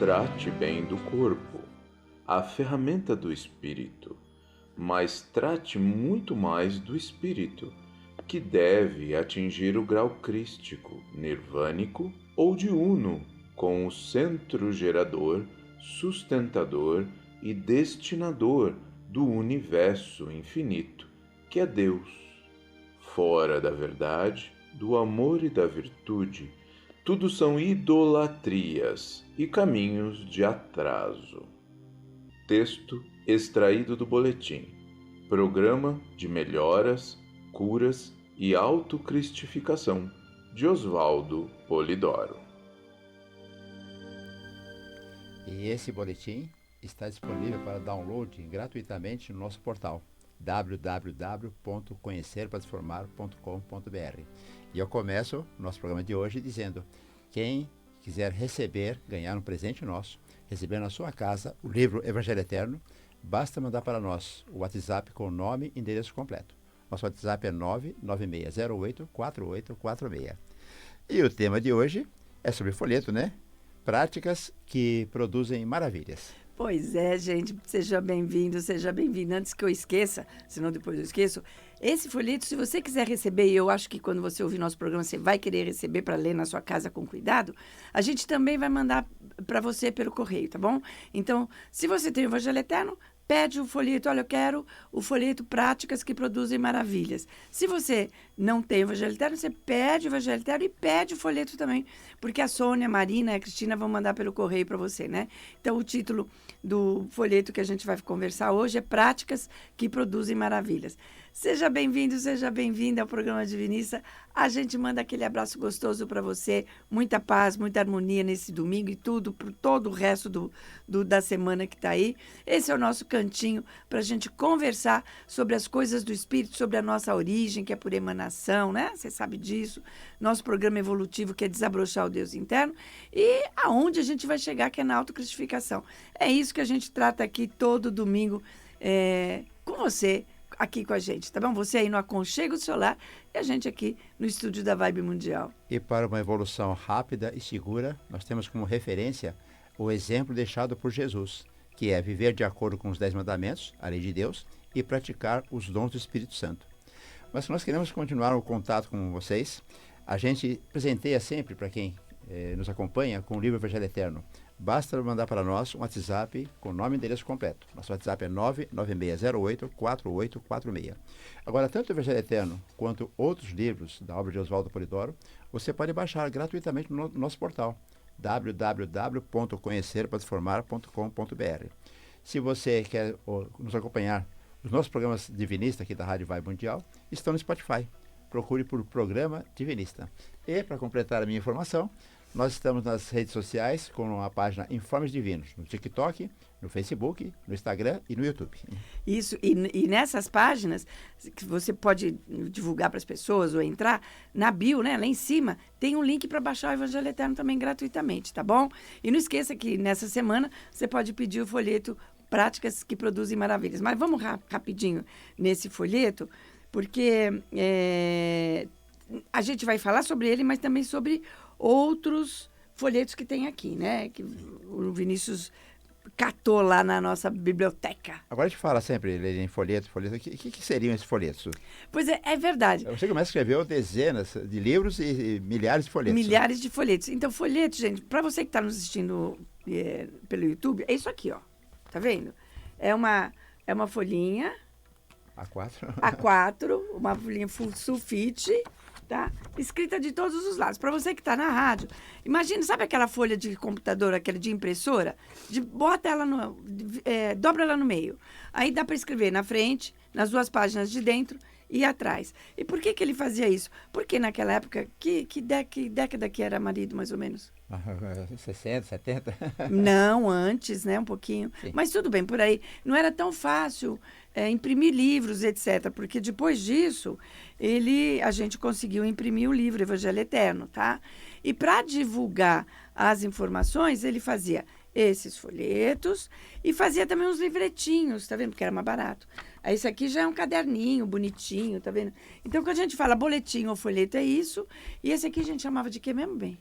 trate bem do corpo, a ferramenta do espírito, mas trate muito mais do espírito, que deve atingir o grau crístico, nirvânico ou de uno com o centro gerador, sustentador e destinador do universo infinito, que é Deus. Fora da verdade, do amor e da virtude, tudo são idolatrias e caminhos de atraso. Texto extraído do boletim. Programa de melhoras, curas e autocristificação de Oswaldo Polidoro. E esse boletim está disponível para download gratuitamente no nosso portal www.conhecerparatransformar.com.br. E eu começo o nosso programa de hoje dizendo: quem quiser ganhar um presente nosso, receber na sua casa o livro Evangelho Eterno, basta mandar para nós o WhatsApp com nome e endereço completo. Nosso WhatsApp é 996084846. E o tema de hoje é sobre folheto, né? Práticas que produzem maravilhas. Pois é, gente, seja bem-vindo, seja bem-vinda. Antes que eu esqueça, senão depois eu esqueço, esse folheto, se você quiser receber, e eu acho que quando você ouvir nosso programa, você vai querer receber para ler na sua casa com cuidado, a gente também vai mandar para você pelo correio, tá bom? Então, se você tem o Evangelho Eterno, pede o folheto, olha, eu quero o folheto Práticas que Produzem Maravilhas. Se você não tem o Evangelho Eterno, você pede o Evangelho Eterno e pede o folheto também, porque a Sônia, a Marina e a Cristina vão mandar pelo correio para você, né? Então, o título do folheto que a gente vai conversar hoje é Práticas que Produzem Maravilhas. Seja bem-vindo, seja bem-vinda ao programa Divinista. A gente manda aquele abraço gostoso para você, muita paz, muita harmonia nesse domingo e tudo, por todo o resto da semana que está aí. Esse é o nosso cantinho para a gente conversar sobre as coisas do Espírito, sobre a nossa origem, que é por emanação, né? Você sabe disso. Nosso programa evolutivo, que é desabrochar o Deus interno. E aonde a gente vai chegar, que é na autocristificação. É isso que a gente trata aqui todo domingo com você, aqui com a gente, tá bom? Você aí no aconchego solar e a gente aqui no estúdio da Vibe Mundial. E para uma evolução rápida e segura, nós temos como referência o exemplo deixado por Jesus, que é viver de acordo com os 10 mandamentos, a lei de Deus, e praticar os dons do Espírito Santo. Mas se nós queremos continuar o contato com vocês, a gente presenteia sempre para quem nos acompanha com o livro Evangelho Eterno. Basta mandar para nós um WhatsApp com nome e endereço completo. Nosso WhatsApp é 996084846. Agora, tanto o Evangelho Eterno quanto outros livros da obra de Oswaldo Polidoro, você pode baixar gratuitamente no nosso portal www.conhecerparatransformar.com.br. Se você quer nos acompanhar, os nossos programas Divinista aqui da Rádio Vibe Mundial estão no Spotify. Procure por Programa Divinista. E, para completar a minha informação, nós estamos nas redes sociais com a página Informes Divinos, no TikTok, no Facebook, no Instagram e no YouTube. Isso, e nessas páginas que você pode divulgar para as pessoas ou entrar, na bio, né, lá em cima, tem um link para baixar o Evangelho Eterno também gratuitamente, tá bom? E não esqueça que nessa semana você pode pedir o folheto Práticas que Produzem Maravilhas. Mas vamos rapidinho nesse folheto, porque a gente vai falar sobre ele, mas também sobre outros folhetos que tem aqui, né? Que o Vinícius catou lá na nossa biblioteca. Agora a gente fala sempre em folheto. O que seriam esses folhetos? Pois é verdade. Você começa a escrever dezenas de livros e milhares de folhetos. Milhares de folhetos. Então, folheto, gente, para você que está nos assistindo pelo YouTube, é isso aqui, ó. Tá vendo? É uma folhinha... A4, uma folhinha sulfite, tá? Escrita de todos os lados. Para você que está na rádio, imagina, sabe aquela folha de computador, aquela de impressora? Bota ela dobra ela no meio. Aí dá para escrever na frente, nas duas páginas de dentro e atrás. E por que ele fazia isso? Porque naquela época, que década que era marido, mais ou menos? 60, 70? Não, antes, né? Um pouquinho. Sim. Mas tudo bem, por aí. Não era tão fácil imprimir livros, etc. Porque depois disso, a gente conseguiu imprimir o livro Evangelho Eterno, tá? E para divulgar as informações, ele fazia esses folhetos e fazia também uns livretinhos, tá vendo? Porque era mais barato. Aí esse aqui já é um caderninho bonitinho, tá vendo? Então, quando a gente fala boletim ou folheto, é isso. E esse aqui a gente chamava de quê mesmo, bem?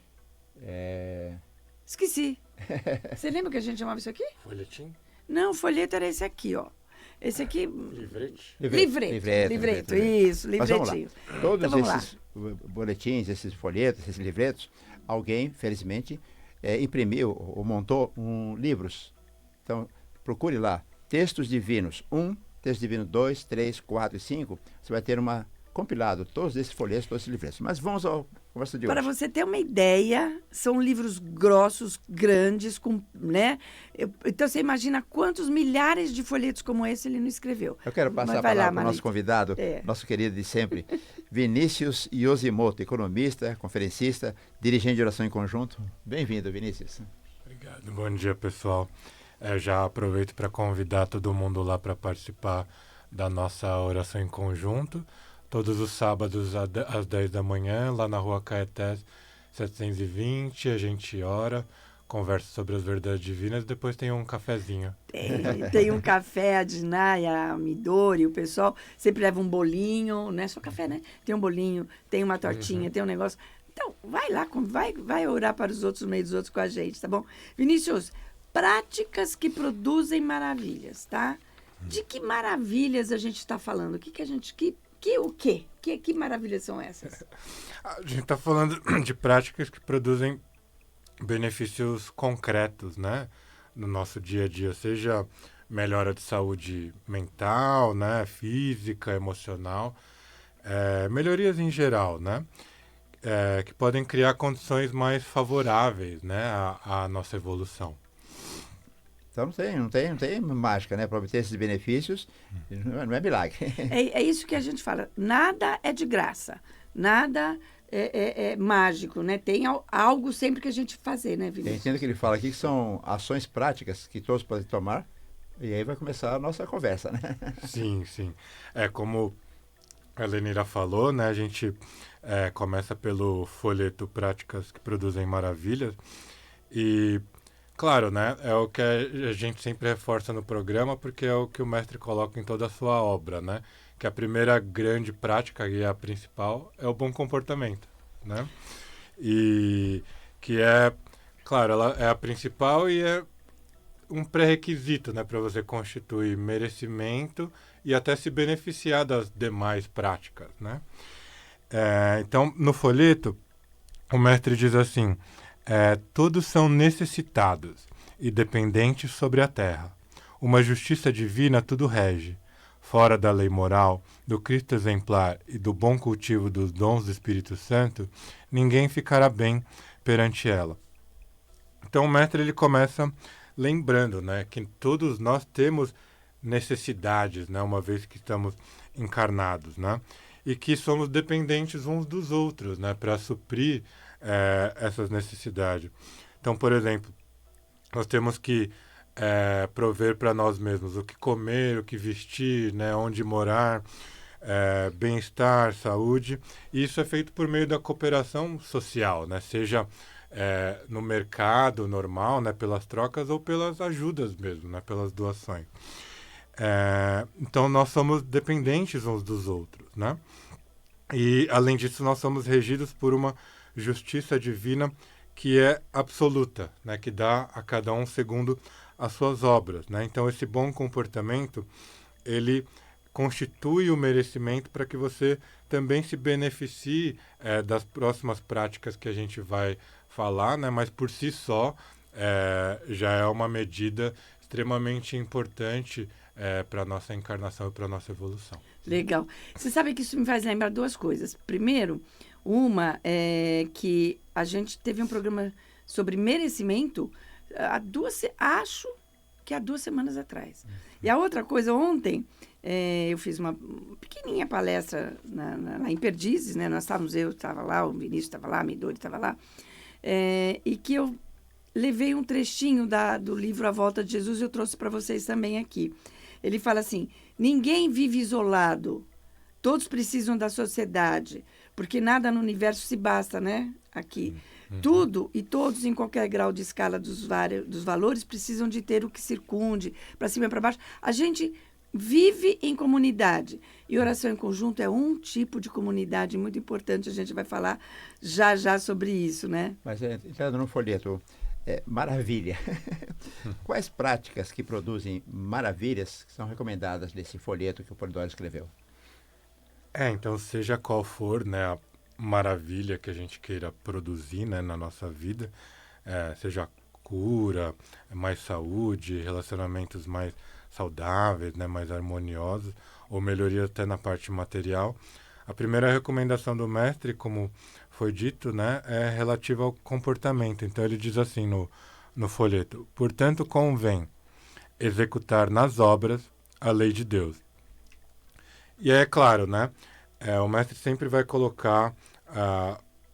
É... Esqueci. Você lembra que a gente chamava isso aqui? Folhetim? Não, o folheto era esse aqui, ó. Esse aqui... Livrete? Livreto, isso, Mas vamos lá. livretinho. Todos Então, vamos esses boletins, esses folhetos, esses livretos, alguém, felizmente, imprimiu ou montou livros. Então, procure lá, Textos Divinos 1, Texto Divino 2, 3, 4 e 5. Você vai ter compilado todos esses folhetos, todos esses livretos. Mas vamos à conversa de hoje. Para você ter uma ideia, são livros grossos, grandes, né? Então você imagina quantos milhares de folhetos como esse ele não escreveu. Eu quero passar a palavra para o nosso convidado, nosso querido de sempre, Vinícius Yoshimoto, economista, conferencista, dirigente de oração em conjunto. Bem-vindo, Vinícius. Obrigado. Bom dia, pessoal. Já aproveito para convidar todo mundo lá para participar da nossa oração em conjunto. Todos os sábados às 10 da manhã, lá na Rua Caetés 720, a gente ora, conversa sobre as verdades divinas, depois tem um cafezinho. Tem um café, a Dinaya, a Midori, o pessoal sempre leva um bolinho, não é só café, né? Tem um bolinho, tem uma tortinha, tem um negócio. Então, vai lá, vai orar para os outros, no meio dos outros com a gente, tá bom? Vinícius, práticas que produzem maravilhas, tá? De que maravilhas a gente está falando? Que maravilhas são essas? A gente está falando de práticas que produzem benefícios concretos, né? No nosso dia a dia, seja melhora de saúde mental, né? Física, emocional, melhorias em geral, né? Que podem criar condições mais favoráveis, né? à nossa evolução. Então não tem mágica, né? Para obter esses benefícios, não é milagre. É isso que a gente fala. Nada é de graça. Nada é mágico, né? Tem algo sempre que a gente fazer, né, Vinícius? Eu entendo que ele fala aqui que são ações práticas que todos podem tomar. E aí vai começar a nossa conversa, né? Sim. Como a Lenira falou, né? A gente começa pelo folheto Práticas que Produzem Maravilhas. E... claro, né? É o que a gente sempre reforça no programa, porque é o que o mestre coloca em toda a sua obra, né? Que a primeira grande prática, e a principal, é o bom comportamento, né? E que claro, ela é a principal e é um pré-requisito, né? Para você constituir merecimento e até se beneficiar das demais práticas, né? Então, no folheto, o mestre diz assim... todos são necessitados e dependentes sobre a terra. Uma justiça divina tudo rege. Fora da lei moral, do Cristo exemplar e do bom cultivo dos dons do Espírito Santo, ninguém ficará bem perante ela. Então o mestre ele começa lembrando, né, que todos nós temos necessidades, né, uma vez que estamos encarnados, né, e que somos dependentes uns dos outros, né, para suprir essas necessidades. Então, por exemplo, nós temos que prover para nós mesmos o que comer, o que vestir, né, onde morar, bem-estar, saúde. E isso é feito por meio da cooperação social, né, seja no mercado normal, né, pelas trocas ou pelas ajudas mesmo, né, pelas doações. Então, nós somos dependentes uns dos outros, né? E, além disso, nós somos regidos por uma justiça divina que é absoluta, né, que dá a cada um segundo as suas obras, né? Então esse bom comportamento ele constitui o merecimento para que você também se beneficie das próximas práticas que a gente vai falar, né? Mas por si só já é uma medida extremamente importante para a nossa encarnação e para a nossa evolução. Legal. Você sabe que isso me faz lembrar duas coisas. Primeiro, uma é que a gente teve um programa sobre merecimento acho que há 2 semanas atrás. E a outra coisa, ontem, eu fiz uma pequenininha palestra lá em Perdizes, né? Nós estávamos, eu estava lá, o Vinícius estava lá, a Midori estava lá, e que eu levei um trechinho do livro A Volta de Jesus e eu trouxe para vocês também aqui. Ele fala assim, ninguém vive isolado, todos precisam da sociedade, porque nada no universo se basta, né? Aqui. Tudo e todos, em qualquer grau de escala dos valores, precisam de ter o que circunde, para cima e para baixo. A gente vive em comunidade. E oração em conjunto é um tipo de comunidade muito importante. A gente vai falar já sobre isso, né? Mas entrando no folheto, Maravilha. Quais práticas que produzem maravilhas são recomendadas nesse folheto que o Polidoro escreveu? Então, seja qual for, né, a maravilha que a gente queira produzir, né, na nossa vida, seja cura, mais saúde, relacionamentos mais saudáveis, né, mais harmoniosos, ou melhoria até na parte material. A primeira recomendação do mestre, como foi dito, né, é relativa ao comportamento. Então ele diz assim no folheto: portanto, convém executar nas obras a lei de Deus. E é claro, né, o mestre sempre vai colocar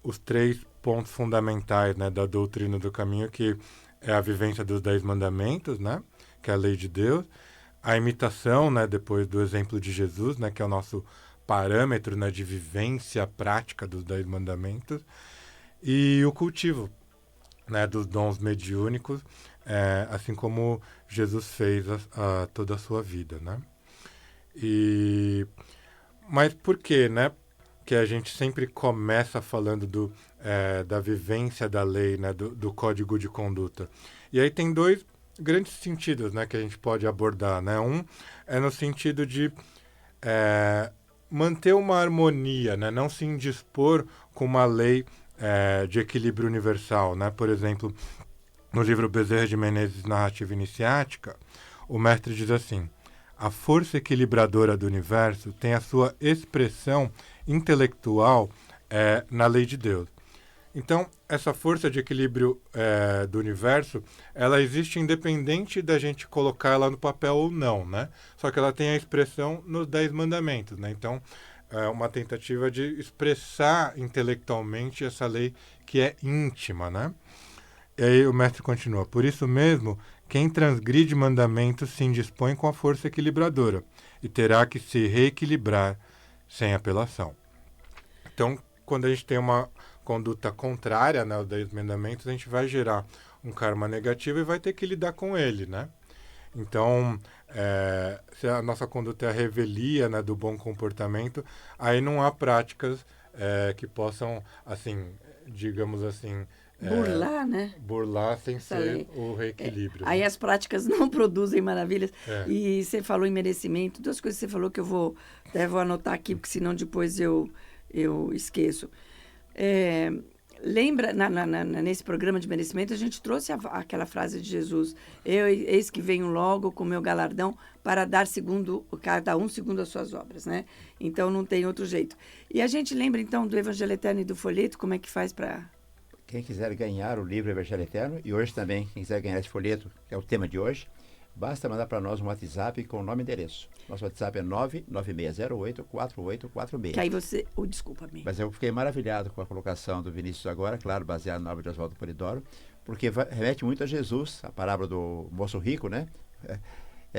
os 3 pontos fundamentais, né, da doutrina do caminho, que é a vivência dos 10 mandamentos, né, que é a lei de Deus, a imitação, né, depois do exemplo de Jesus, né, que é o nosso parâmetro, né, de vivência prática dos 10 mandamentos, e o cultivo, né, dos dons mediúnicos, assim como Jesus fez toda a sua vida, né? Mas por que, né, que a gente sempre começa falando da vivência da lei, né, do código de conduta? E aí tem 2 grandes sentidos, né, que a gente pode abordar, né? Um é no sentido de manter uma harmonia, né, não se indispor com uma lei de equilíbrio universal, né? Por exemplo, no livro Bezerra de Menezes, Narrativa Iniciática, o mestre diz assim: a força equilibradora do universo tem a sua expressão intelectual na lei de Deus. Então, essa força de equilíbrio do universo, ela existe independente da gente colocar ela no papel ou não, né? Só que ela tem a expressão nos 10 mandamentos, né? Então, é uma tentativa de expressar intelectualmente essa lei que é íntima, né? E aí o mestre continua: por isso mesmo, quem transgride mandamentos se indispõe com a força equilibradora e terá que se reequilibrar sem apelação. Então, quando a gente tem uma conduta contrária, né, aos 10 mandamentos, a gente vai gerar um karma negativo e vai ter que lidar com ele, né? Então, se a nossa conduta é a revelia, né, do bom comportamento, aí não há práticas que possam, assim, digamos assim, Burlar, né? burlar sem Essa ser lei. o reequilíbrio. Aí né? as práticas não produzem maravilhas. É. E você falou em merecimento, 2 coisas que você falou que eu até vou anotar aqui, porque senão depois eu esqueço. Lembra, nesse programa de merecimento, a gente trouxe aquela frase de Jesus: eis que venho logo com meu galardão para dar cada um segundo as suas obras, né? Então não tem outro jeito. E a gente lembra então do Evangelho Eterno e do folheto, como é que faz para... Quem quiser ganhar o livro Evangelho Eterno, e hoje também, quem quiser ganhar esse folheto, que é o tema de hoje, basta mandar para nós um WhatsApp com o nome e endereço. Nosso WhatsApp é 996084846. Que aí você... desculpa-me. Mas eu fiquei maravilhado com a colocação do Vinícius agora, claro, baseado na obra de Oswaldo Polidoro, porque remete muito a Jesus, a parábola do moço rico, né?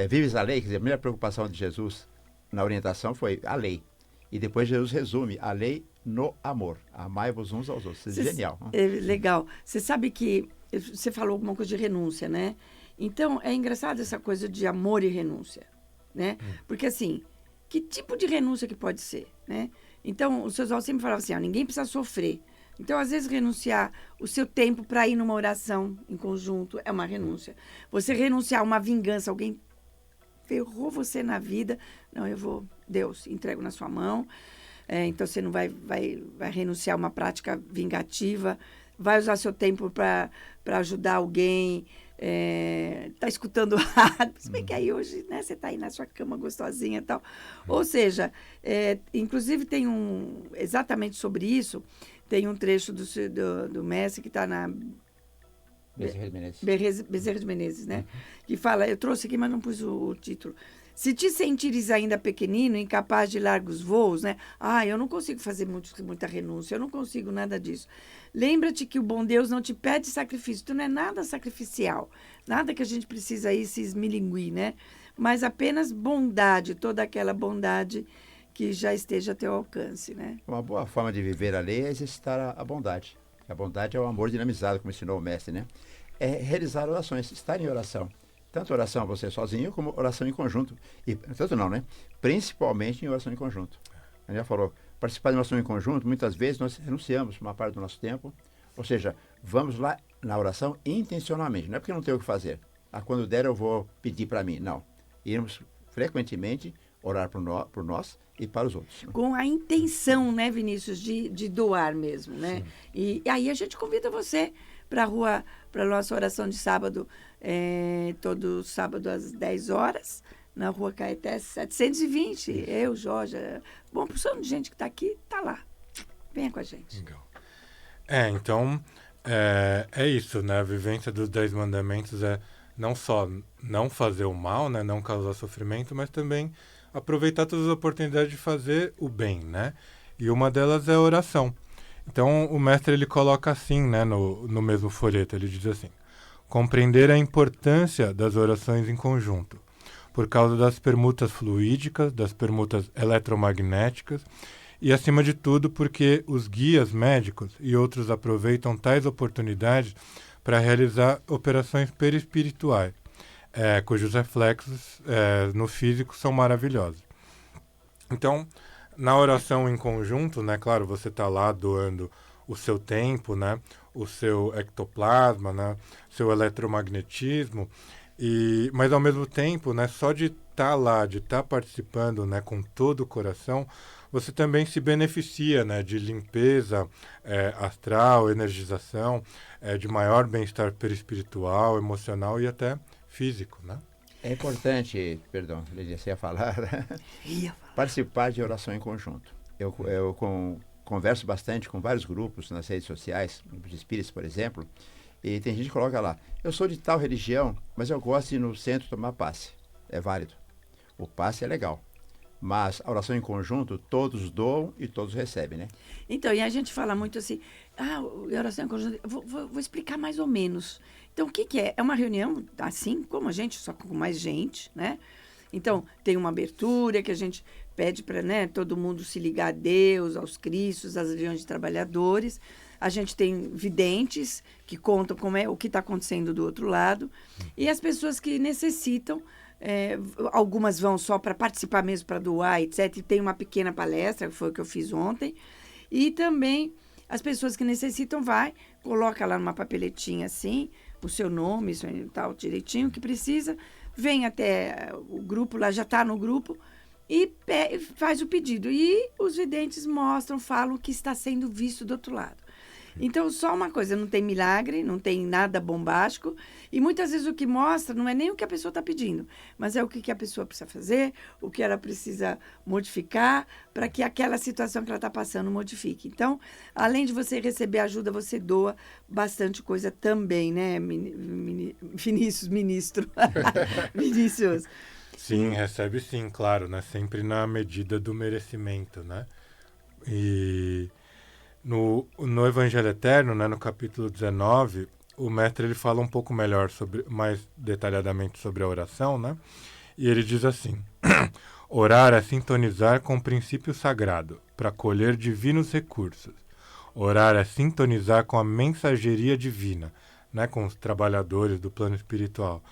Vives a lei, quer dizer, a primeira preocupação de Jesus na orientação foi a lei. E depois Jesus resume a lei no amor. Amai-vos uns aos outros. Isso é genial. Legal. Você sabe que você falou alguma coisa de renúncia, né? Então, é engraçado essa coisa de amor e renúncia, né? Porque, assim, que tipo de renúncia que pode ser, né? Então, o seu Oswaldo sempre falava assim, ninguém precisa sofrer. Então, às vezes, renunciar o seu tempo para ir numa oração em conjunto é uma renúncia. Você renunciar a uma vingança, alguém ferrou você na vida, não, Deus, entrego na sua mão. Então, você não vai renunciar a uma prática vingativa, vai usar seu tempo para ajudar alguém, tá escutando rádio, se bem que aí hoje, né, você tá aí na sua cama gostosinha e tal. Ou seja, inclusive tem exatamente sobre isso, tem um trecho do mestre que está na Bezerra de Menezes, né? Que fala, eu trouxe aqui, mas não pus o título. Se te sentires ainda pequenino, incapaz de largos voos, né? Eu não consigo fazer muita renúncia, eu não consigo nada disso. Lembra-te que o bom Deus não te pede sacrifício, tu não é nada sacrificial, nada que a gente precisa aí se esmilinguir, né? Mas apenas bondade, toda aquela bondade que já esteja a teu alcance, né? Uma boa forma de viver a lei é exercitar a bondade. A bondade é o amor dinamizado, como ensinou o mestre, né? É realizar orações, estar em oração. Tanto oração você sozinho, como oração em conjunto. E tanto não, né? Principalmente em oração em conjunto. A gente já falou, participar de oração em conjunto, muitas vezes nós renunciamos uma parte do nosso tempo. Ou seja, vamos lá na oração intencionalmente. Não é porque eu não tenho o que fazer. Quando der eu vou pedir para mim. Não. Irmos frequentemente orar por nós e para os outros. Com a intenção, né, Vinícius, de doar mesmo, né? E aí a gente convida você para a rua, para a nossa oração de sábado, todo sábado às 10 horas, na rua Caetés 720. Eu, Jorge, bom, porção de gente que está aqui, está lá. Venha com a gente. Legal. Então, é isso, né? A vivência dos 10 mandamentos é não só não fazer o mal, né? Não causar sofrimento, mas também aproveitar todas as oportunidades de fazer o bem, né? E uma delas é a oração. Então, o mestre ele coloca assim, né? No mesmo folheto, ele diz assim: compreender a importância das orações em conjunto, por causa das permutas fluídicas, das permutas eletromagnéticas, e, acima de tudo, porque os guias médicos e outros aproveitam tais oportunidades para realizar operações perispirituais, cujos reflexos no físico são maravilhosos. Então, na oração em conjunto, né, claro, você está lá doando o seu tempo, né, o seu ectoplasma, né, seu eletromagnetismo, mas, ao mesmo tempo, né, só de estar lá, de estar participando, né, com todo o coração, você também se beneficia, né, de limpeza astral, energização, de maior bem-estar perispiritual, emocional e até físico, né? É importante, perdão, você ia falar, participar de oração em conjunto. Eu converso bastante com vários grupos nas redes sociais, grupos de espíritos, por exemplo, e tem gente que coloca lá: eu sou de tal religião, mas eu gosto de ir no centro tomar passe. É válido. O passe é legal. Mas a oração em conjunto, todos doam e todos recebem, né? Então, e a gente fala muito assim, oração em conjunto, vou explicar mais ou menos. Então, o que é? É uma reunião assim como a gente, só com mais gente, né? Então, tem uma abertura que a gente pede para, né, todo mundo se ligar a Deus, aos Cristos, às legiões de trabalhadores. A gente tem videntes que contam o que está acontecendo do outro lado. E as pessoas que necessitam, algumas vão só para participar mesmo, para doar, etc. E tem uma pequena palestra, que foi o que eu fiz ontem. E também as pessoas que necessitam coloca lá numa papeletinha assim, o seu nome, isso aí, tal, direitinho, que precisa, vem até o grupo, lá já está no grupo, e faz o pedido. E os videntes falam o que está sendo visto do outro lado. Então, só uma coisa, não tem milagre, não tem nada bombástico, e muitas vezes o que mostra não é nem o que a pessoa está pedindo, mas é o que a pessoa precisa fazer, o que ela precisa modificar para que aquela situação que ela está passando modifique. Então, além de você receber ajuda, você doa bastante coisa também, né, Vinícius, ministro? Vinícius. Sim, recebe sim, claro, né? Sempre na medida do merecimento, né? E no Evangelho Eterno, né, no capítulo 19, o mestre ele fala um pouco melhor, mais detalhadamente sobre a oração, né? E ele diz assim: orar é sintonizar com o princípio sagrado, para colher divinos recursos. Orar é sintonizar com a mensageria divina, né, com os trabalhadores do plano espiritual,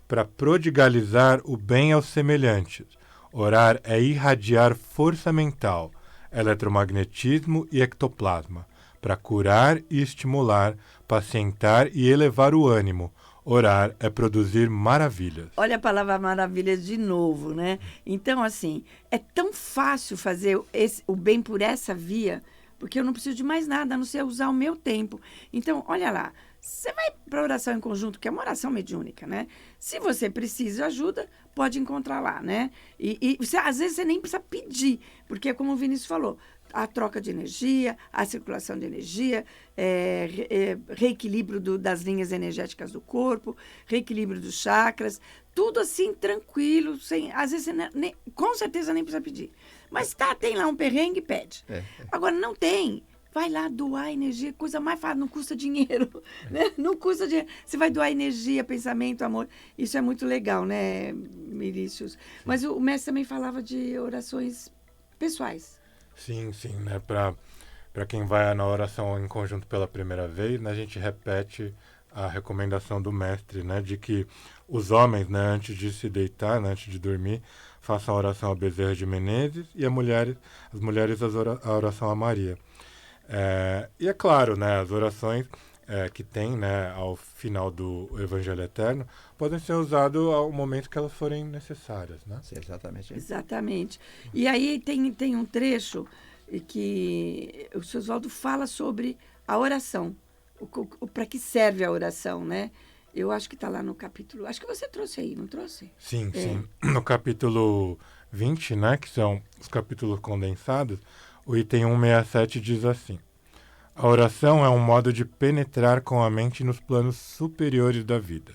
para prodigalizar o bem aos semelhantes. Orar é irradiar força mental, eletromagnetismo e ectoplasma, para curar e estimular, pacientar e elevar o ânimo. Orar é produzir maravilhas. Olha a palavra maravilha de novo, né? Então, assim, é tão fácil fazer o bem por essa via, porque eu não preciso de mais nada, a não ser usar o meu tempo. Então, olha lá, você vai para a oração em conjunto, que é uma oração mediúnica, né? Se você precisa de ajuda, pode encontrar lá, né? E às vezes você nem precisa pedir, porque, como o Vinícius falou, a troca de energia, a circulação de energia, reequilíbrio das linhas energéticas do corpo, reequilíbrio dos chakras, tudo assim, tranquilo, às vezes você com certeza nem precisa pedir. Mas tem lá um perrengue, pede. Agora, não tem. Vai lá doar energia, coisa mais fácil, não custa dinheiro, né? Não custa dinheiro. Você vai doar energia, pensamento, amor. Isso é muito legal, né, Vinícius? Mas o mestre também falava de orações pessoais. Sim, né? Para quem vai na oração em conjunto pela primeira vez, né, a gente repete a recomendação do mestre, né, de que os homens, né, antes de se deitar, né, antes de dormir, façam a oração a Bezerra de Menezes e as mulheres a oração a Maria. E é claro, né, as orações que tem, né, ao final do Evangelho Eterno, podem ser usadas ao momento que elas forem necessárias, né? Sim, exatamente. Exatamente. E aí tem um trecho que o seu Oswaldo fala sobre a oração, para que serve a oração, né? Eu acho que está lá no capítulo... Acho que você trouxe aí, não trouxe? Sim, sim. No capítulo 20, né, que são os capítulos condensados, o item 167 diz assim: a oração é um modo de penetrar com a mente nos planos superiores da vida,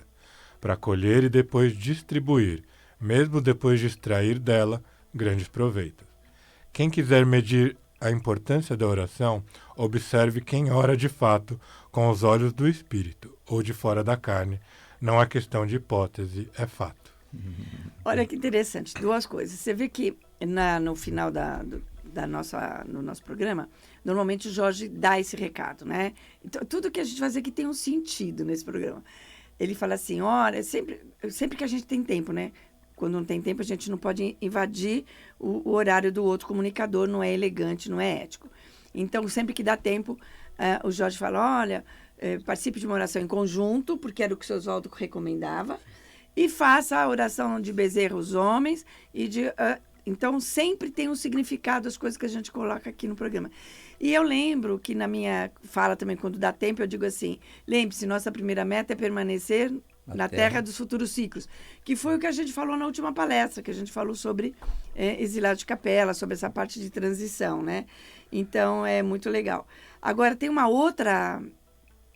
para colher e depois distribuir, mesmo depois de extrair dela, grandes proveitos. Quem quiser medir a importância da oração, observe quem ora de fato com os olhos do espírito ou de fora da carne. Não é questão de hipótese, é fato. Olha que interessante, duas coisas. Você vê que no final no nosso programa, normalmente o Jorge dá esse recado, né? Então, tudo que a gente faz aqui tem um sentido nesse programa. Ele fala assim, olha, sempre que a gente tem tempo, né? Quando não tem tempo, a gente não pode invadir o horário do outro comunicador, não é elegante, não é ético. Então, sempre que dá tempo, o Jorge fala, olha, participe de uma oração em conjunto, porque era o que o seu Oswaldo recomendava, e faça a oração de Bezerra os homens, então, sempre tem um significado as coisas que a gente coloca aqui no programa. E eu lembro que na minha fala também, quando dá tempo, eu digo assim, lembre-se, nossa primeira meta é permanecer na terra dos futuros ciclos, que foi o que a gente falou na última palestra, que a gente falou sobre exilado de capela, sobre essa parte de transição, né? Então, é muito legal. Agora, tem uma outra...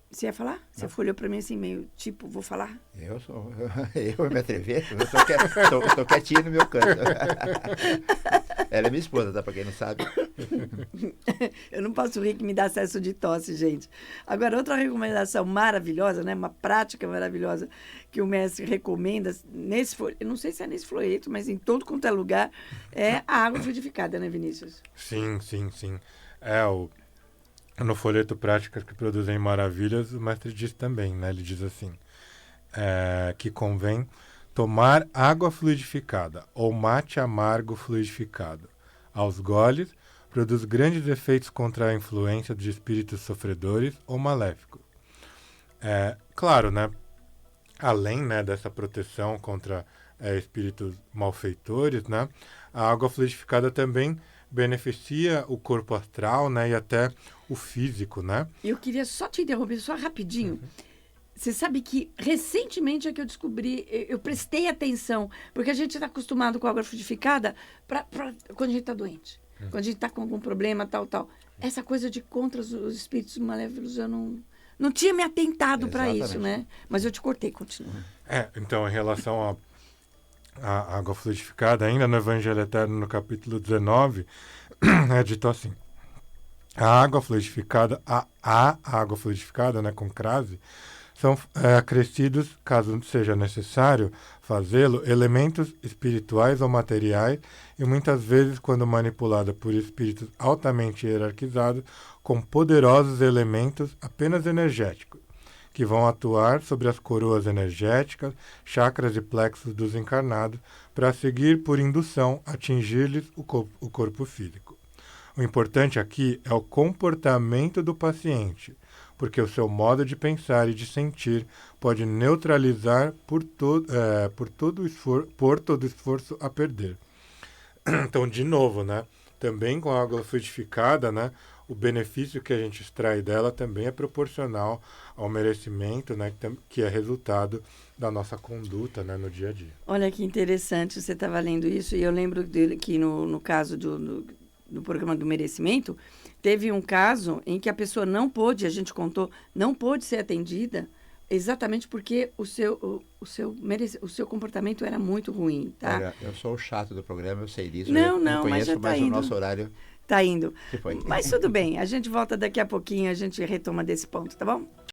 Você ia falar? Você olhou para mim assim, meio tipo, vou falar? Eu me atrever? Eu tô quietinho no meu canto. Ela é minha esposa, tá? Para quem não sabe. Eu não posso rir que me dá acesso de tosse, gente. Agora, outra recomendação maravilhosa, né? Uma prática maravilhosa que o mestre recomenda, eu não sei se é nesse folheto, mas em todo quanto é lugar, é a água fluidificada, né, Vinícius? Sim. No folheto Práticas que Produzem Maravilhas, o mestre diz também, né? Ele diz assim, que convém tomar água fluidificada ou mate amargo fluidificado. Aos goles, produz grandes efeitos contra a influência de espíritos sofredores ou maléficos. Claro, né? Além, né, dessa proteção contra espíritos malfeitores, né? A água fluidificada também beneficia o corpo astral, né, e até o físico, né? Eu queria só te interromper, só rapidinho. Você sabe que recentemente é que eu descobri, eu prestei atenção, porque a gente está acostumado com água fluidificada quando a gente está doente, quando a gente está com algum problema, tal. Essa coisa de contra os espíritos malévolos, eu não tinha me atentado para isso, né? Mas eu te cortei, continua. Então, em relação a água fluidificada, ainda no Evangelho Eterno, no capítulo 19, é dito assim: a água fluidificada, né, com crase, são acrescidos, caso seja necessário fazê-lo, elementos espirituais ou materiais, e muitas vezes, quando manipulada por espíritos altamente hierarquizados, com poderosos elementos apenas energéticos, que vão atuar sobre as coroas energéticas, chakras e plexos dos encarnados, para seguir, por indução, atingir-lhes o corpo físico. O importante aqui é o comportamento do paciente, porque o seu modo de pensar e de sentir pode neutralizar por todo esforço a perder. Então, de novo, né? Também com a água fluidificada, né? O benefício que a gente extrai dela também é proporcional ao merecimento, né, que é resultado da nossa conduta, né, no dia a dia. Olha que interessante, você estava lendo isso, e eu lembro que no caso do programa do merecimento, teve um caso em que a pessoa não pôde ser atendida, exatamente porque o seu comportamento era muito ruim, tá? Olha, eu sou o chato do programa, eu sei disso. Não, conheço, mas já tá mas indo. o nosso horário... Tá indo. Que foi? Mas tudo bem, a gente volta daqui a pouquinho, a gente retoma desse ponto, tá bom?